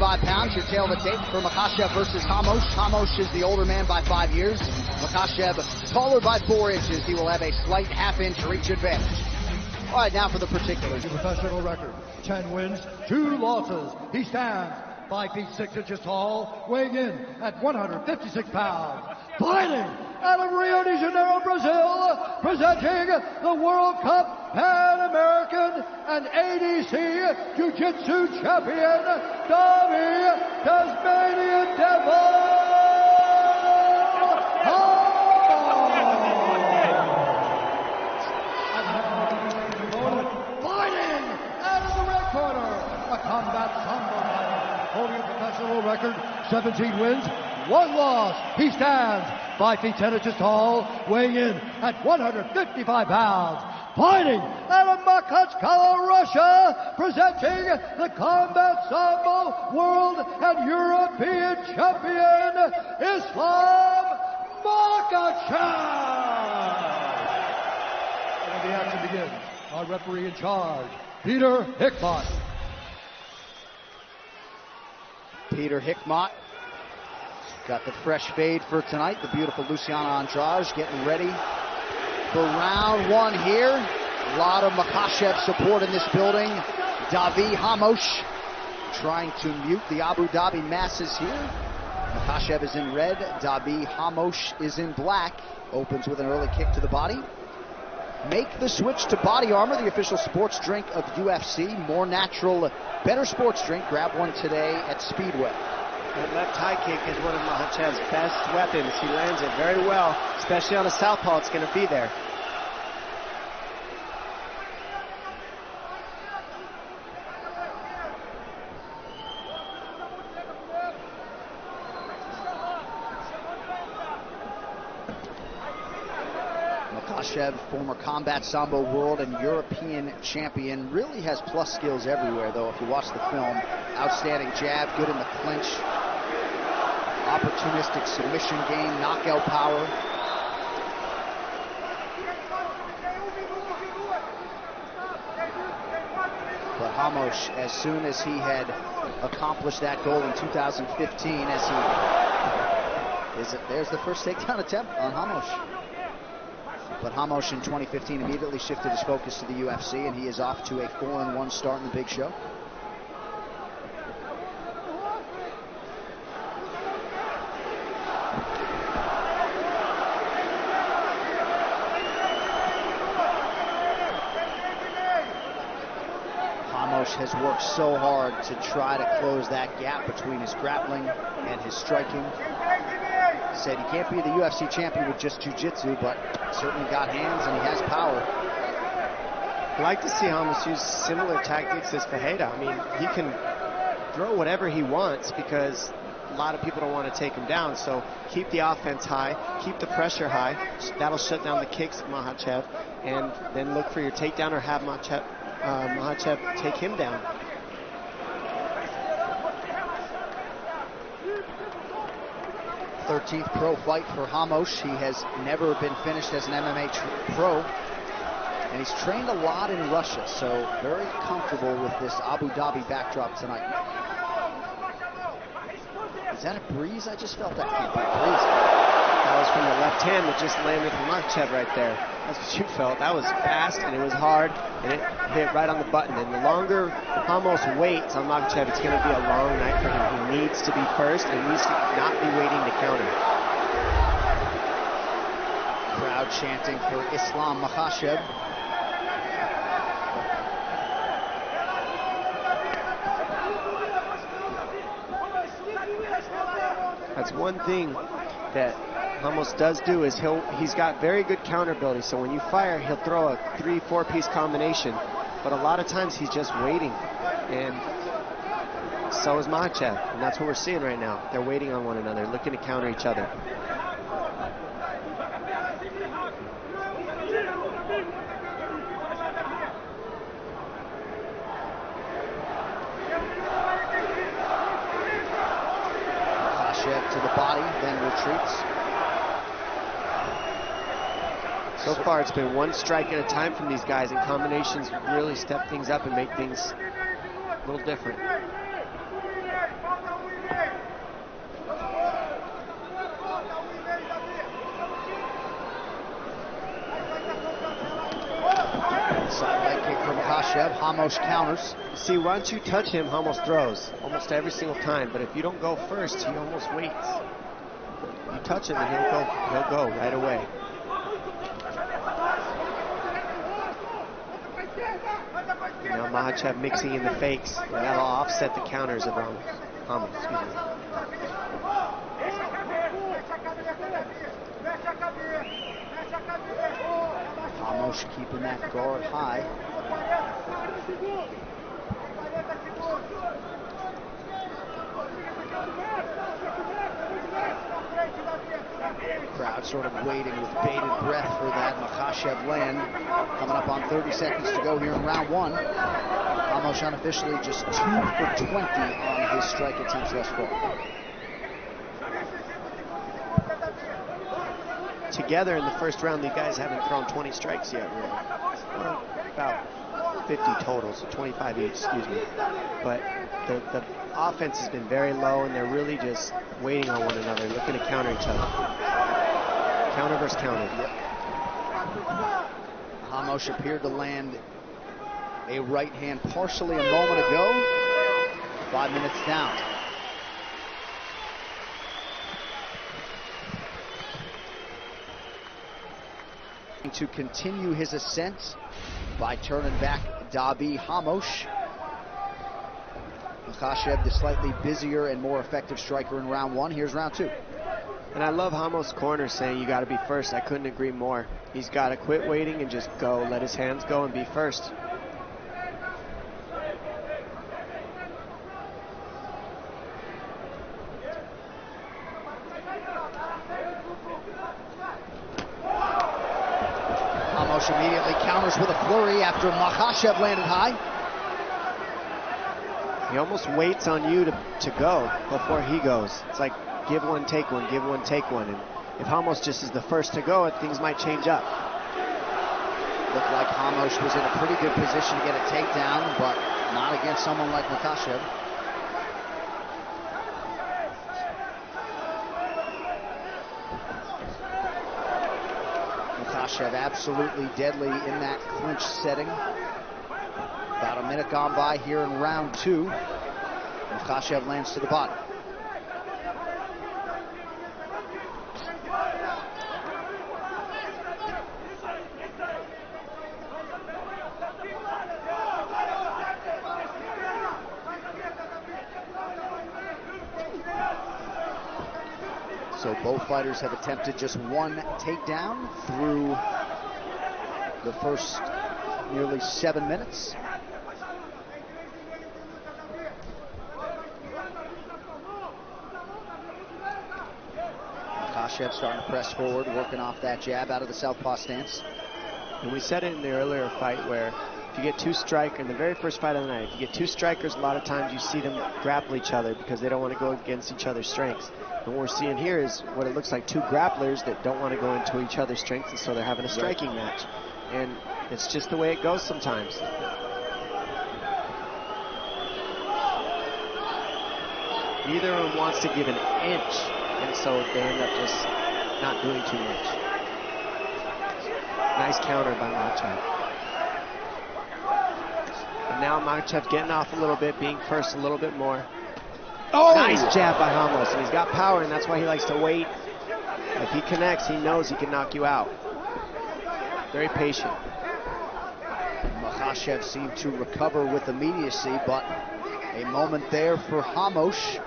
155 pounds, your tail of the tape for Machashev versus Hamosh. Hamosh is the older man by 5 years. Machashev taller by 4 inches. He will have a slight half-inch reach advantage. All right, now for the particulars. Professional record, 10 wins, 2 losses. He stands 5 feet 6 inches tall, weighing in at 156 pounds. Fighting out of Rio de Janeiro, Brazil, presenting the World Cup Pan American and ADC Jiu-Jitsu champion, Davi Tasmanian Devil. Fighting out of the red corner, a combat sambo fighter, holding a professional record, 17 wins, 1 loss. He stands 5 feet 10 inches tall, weighing in at 155 pounds. Fighting out of Machachkala, Russia, presenting the Combat Sambo World and European Champion, Isslam Makhachev. And the action begins. Our referee in charge, Peter Hickmott. Peter Hickmott got the fresh fade for tonight. The beautiful Luciana Andrade getting ready for round 1 here. A lot of Makhachev support in this building. Davi Hamosh trying to mute the Abu Dhabi masses here. Makhachev is in red. Davi Hamosh is in black. Opens with an early kick to the body. Make the switch to Body Armor, the official sports drink of UFC. More natural, better sports drink. Grab one today at Speedway. That left high kick is one of Mahachev's best weapons. He lands it very well, especially on a southpaw. It's going to be there. Makhachev, former Combat Sambo World and European champion, really has plus skills everywhere, though, if you watch the film. Outstanding jab, good in the clinch. Opportunistic submission game, knockout power. But Hamosh, as soon as he had accomplished that goal in 2015, there's the first takedown attempt on Hamosh. But Hamosh in 2015 immediately shifted his focus to the UFC, and he is off to a 4-1 start in the big show. Hamosh has worked so hard to try to close that gap between his grappling and his striking. Said he can't be the UFC champion with just jiu-jitsu, but certainly got hands and he has power. I'd like to see Hamosh use similar tactics as Fajeda. I mean, he can throw whatever he wants because a lot of people don't want to take him down. So keep the offense high, keep the pressure high. That'll shut down the kicks of Makhachev, and then look for your takedown or have Makhachev take him down. 13th pro fight for Hamosh. He has never been finished as an MMA pro, and he's trained a lot in Russia, so very comfortable with this Abu Dhabi backdrop tonight. Is that a breeze? I just felt that can't be a breeze. That was from the left hand that just landed from Makhachev right there. That's what you felt. That was fast and it was hard and it hit right on the button. And the longer Hamosh waits on Makhachev, it's going to be a long night for him. He needs to be first and needs to not be waiting to counter. Crowd chanting for Isslam Makhachev. That's one thing that Hamosh does do is he's got very good counter ability. So when you fire, he'll throw a 3-4 piece combination. But a lot of times he's just waiting. And so is Makhachev. And that's what we're seeing right now. They're waiting on one another, looking to counter each other. To the body, then retreats. So far, it's been one strike at a time from these guys, and combinations really step things up and make things a little different. Makhachev. Hamos counters. See, once you touch him, Hamos throws almost every single time. But if you don't go first, he almost waits. You touch him and he'll go right away. Now Makachev mixing in the fakes. That'll offset the counters of Hamos. Excuse me. Hamos keeping that guard high. Crowd sort of waiting with bated breath for that Makhachev land. Coming up on 30 seconds to go here in round one. Hamos unofficially just 2 for 20 on his strike attempts thus far. Together in the first round, the guys haven't thrown 20 strikes yet, really. Or about 50 total, so 25 each, excuse me. But the offense has been very low, and they're really just waiting on one another, looking to counter each other. Counter versus counter. Yep. Hamos appeared to land a right hand partially a moment ago. 5 minutes down. To continue his ascent by turning back Dabi Hamos. Makhachev, the slightly busier and more effective striker in round one. Here's round two. And I love Hamos' corner saying you got to be first. I couldn't agree more. He's got to quit waiting and just go. Let his hands go and be first. Hamos immediately counters with a flurry after Makhachev landed high. He almost waits on you to go before he goes. It's like give one, take one, give one, take one. And if Hamos just is the first to go, things might change up. Looked like Hamos was in a pretty good position to get a takedown, but not against someone like Makhachev. Makhachev absolutely deadly in that clinch setting. About a minute gone by here in round two. Makhachev lands to the bottom. So both fighters have attempted just one takedown through the first nearly 7 minutes. Makhachev starting to press forward, working off that jab out of the southpaw stance. And we said it in the earlier fight where if you get two strikers, in the very first fight of the night, if you get two strikers, a lot of times you see them grapple each other because they don't want to go against each other's strengths. And what we're seeing here is what it looks like two grapplers that don't want to go into each other's strengths, and so they're having a striking match. And it's just the way it goes sometimes. Neither of them wants to give an inch, and so they end up just not doing too much. Nice counter by Makhachev. And now Makhachev getting off a little bit, being first a little bit more. Oh! Nice jab by Hamos, and he's got power, and that's why he likes to wait. If he connects, he knows he can knock you out. Very patient. Makhachev seemed to recover with immediacy, but a moment there for Hamos.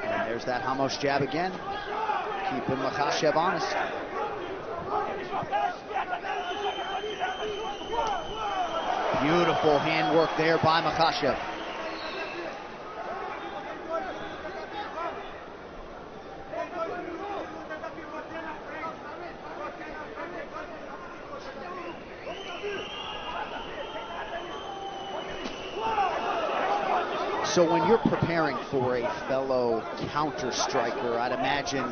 And there's that Hamos jab again, keeping Makhachev honest. Beautiful handwork there by Makhachev. So when you're preparing for a fellow counter striker, I'd imagine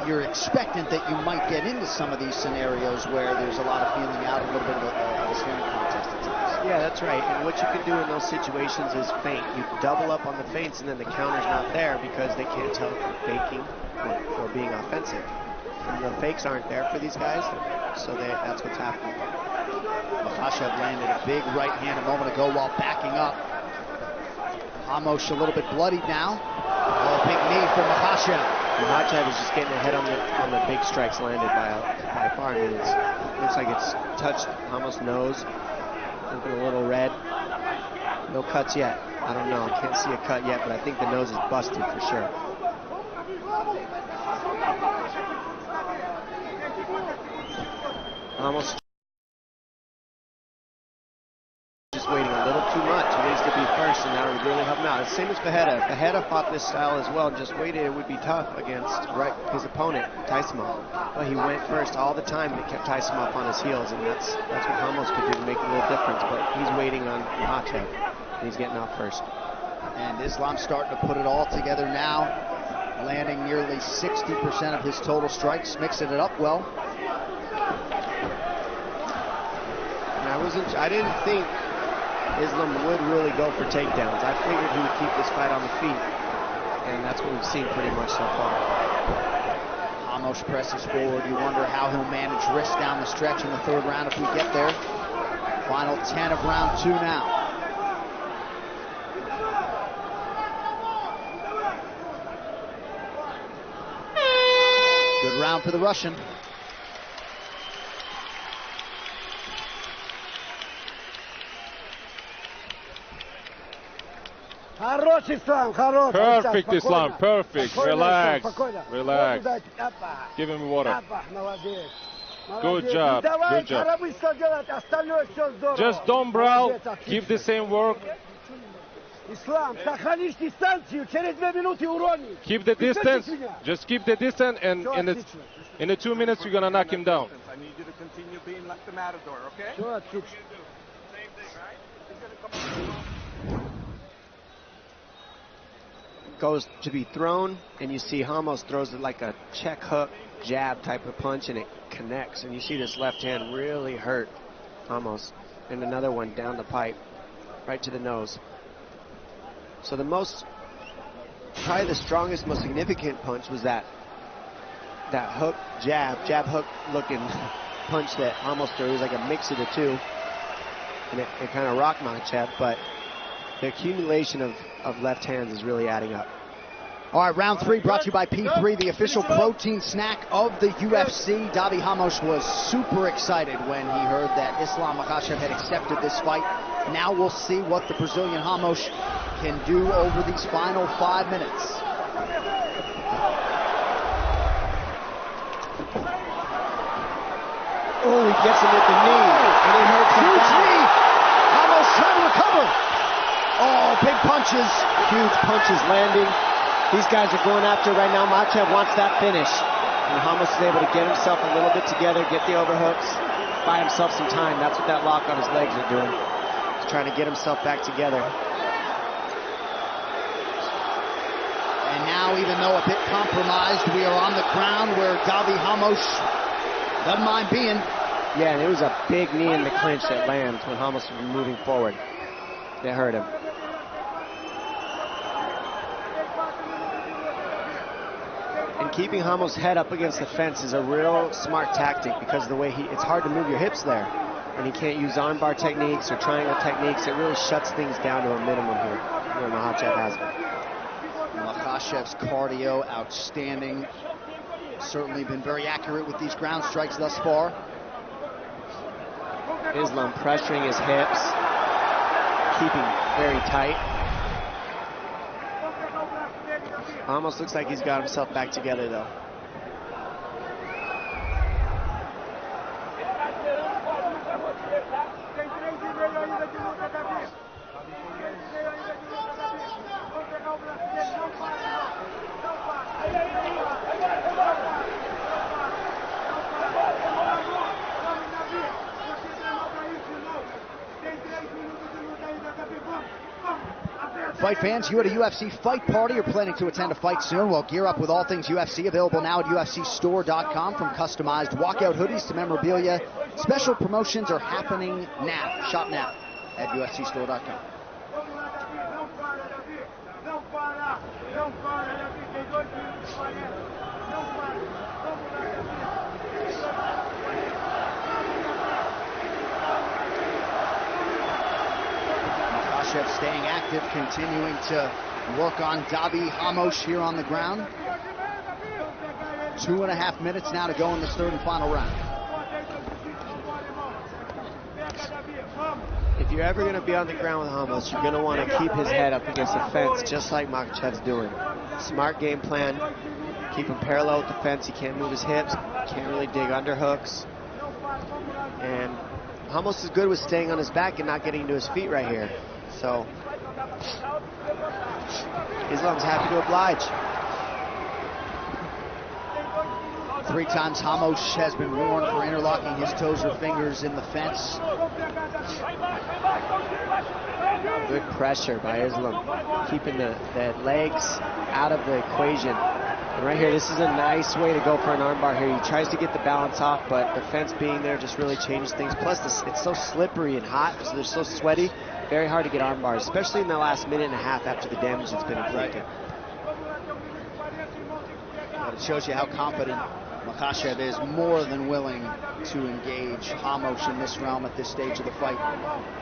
you're expectant that you might get into some of these scenarios where there's a lot of feeling out, a little bit of a staring contest at times. Yeah, that's right. And what you can do in those situations is feint. You double up on the feints, and then the counter's not there because they can't tell if you're faking or being offensive. And the fakes aren't there for these guys, so that's what's happening. Machashev landed a big right hand a moment ago while backing up. Ramos a little bit bloodied now. Oh, big knee for Machashev. Machashev is just getting ahead on the big strikes landed by far. I mean, it looks like it's touched Ramos' nose. Looking a little red. No cuts yet. I don't know. I can't see a cut yet, but I think the nose is busted for sure. Almost just waiting a little too much. He needs to be first, and that would really help him out. The same as Fajeda. Fajeda fought this style as well, just waited. It would be tough against his opponent, Taisimov. But he went first all the time, and it kept Taisimov on his heels, and that's what Ramos could do to make a little difference. But he's waiting on Makhachev, and he's getting out first. And Islam's starting to put it all together now, landing nearly 60% of his total strikes, mixing it up well. I didn't think Islam would really go for takedowns. I figured he would keep this fight on the feet, and that's what we've seen pretty much so far. Ramos presses forward. You wonder how he'll manage wrist down the stretch in the third round if we get there. Final 10 of round 2 now. Good round for the Russian. Perfect, Islam, perfect. Relax, relax. Give him water. Good job, good job. Just don't brawl, keep the same work. Keep the distance, just keep the distance, and in the 2 minutes you're gonna knock him down. I need you to continue being like the Matador, okay? Same thing, right? He's gonna come. Goes to be thrown, and you see Ramos throws it like a check hook jab type of punch, and it connects, and you see this left hand really hurt Ramos, and another one down the pipe right to the nose. So probably the strongest, most significant punch was that hook jab hook looking punch that Ramos threw. It was like a mix of the two, and it kind of rocked Makhachev, but the accumulation of left hands is really adding up. All right, round 3 brought to you by P3, the official protein snack of the UFC. Davi Ramos was super excited when he heard that Islam Makhachev had accepted this fight. Now we'll see what the Brazilian Ramos can do over these final 5 minutes. Oh, he gets him with the knee, and it hurts him. Huge knee! Ramos trying to recover. Oh, big punches. Huge punches landing. These guys are going after it right now. Makhachev wants that finish. And Ramos is able to get himself a little bit together, get the overhooks, buy himself some time. That's what that lock on his legs are doing. He's trying to get himself back together. And now, even though a bit compromised, we are on the ground where Davi Ramos doesn't mind being. Yeah, and it was a big knee in the clinch that lands when Ramos was moving forward. They hurt him. And keeping Ramos' head up against the fence is a real smart tactic because of the way it's hard to move your hips there. And he can't use armbar techniques or triangle techniques. It really shuts things down to a minimum here, where Makhachev has it. Makhachev's cardio, outstanding. Certainly been very accurate with these ground strikes thus far. Islam pressuring his hips, keeping very tight. Almost looks like he's got himself back together, though. Fight fans, you at a UFC fight party or planning to attend a fight soon? Well, gear up with all things UFC, available now at UFCstore.com. From customized walkout hoodies to memorabilia, special promotions are happening now. Shop now at UFCstore.com. Machashev staying active, continuing to work on Davi Hamosh here on the ground. 2.5 minutes now to go in this third and final round. If you're ever going to be on the ground with Hamosh, you're going to want to keep his head up against the fence, just like Makhachev's doing. Smart game plan. Keep him parallel with the fence. He can't move his hips. Can't really dig underhooks. And Hamosh is good with staying on his back and not getting to his feet right here. So Islam's happy to oblige. 3 times Hamosh has been warned for interlocking his toes or fingers in the fence. Good pressure by Islam, keeping the legs out of the equation. And right here, this is a nice way to go for an armbar here. He tries to get the balance off, but the fence being there just really changes things. Plus, it's so slippery and hot, so they're so sweaty. Very hard to get armbars, especially in the last minute and a half after the damage that's been inflicted. But it shows you how confident Makhachev is, more than willing to engage Hamosh in this realm at this stage of the fight.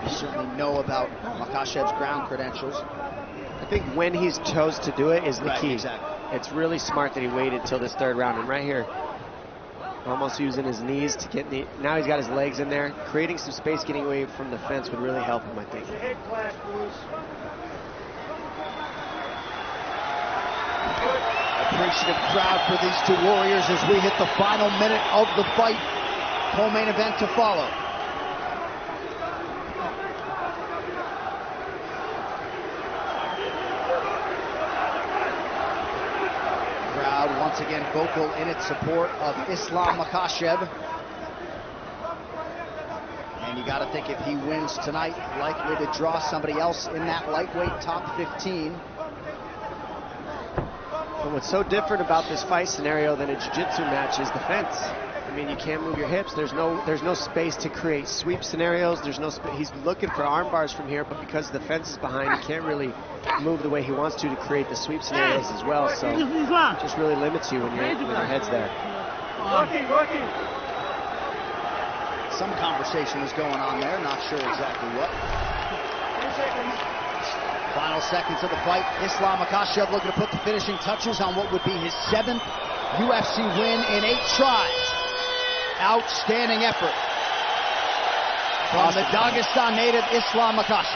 You certainly know about Makhachev's ground credentials. I think when he's chose to do it is the key. Exactly. It's really smart that he waited till this third round. And right here, almost using his knees to get now he's got his legs in there. Creating some space, getting away from the fence would really help him, I think. Appreciative crowd for these two warriors as we hit the final minute of the fight. Co-main event to follow. Crowd once again vocal in its support of Islam Makhachev. And you got to think if he wins tonight, likely to draw somebody else in that lightweight top 15. But what's so different about this fight scenario than a jiu-jitsu match is the fence. I mean, you can't move your hips. There's no space to create sweep scenarios. There's no he's looking for arm bars from here, but because the fence is behind, he can't really move the way he wants to create the sweep scenarios as well. So it just really limits you when your head's there. Some conversation is going on there, not sure exactly what. Final seconds of the fight. Islam Makhachev looking to put the finishing touches on what would be his 7th UFC win in 8 tries. Outstanding effort from the Dagestan native Islam Makhachev.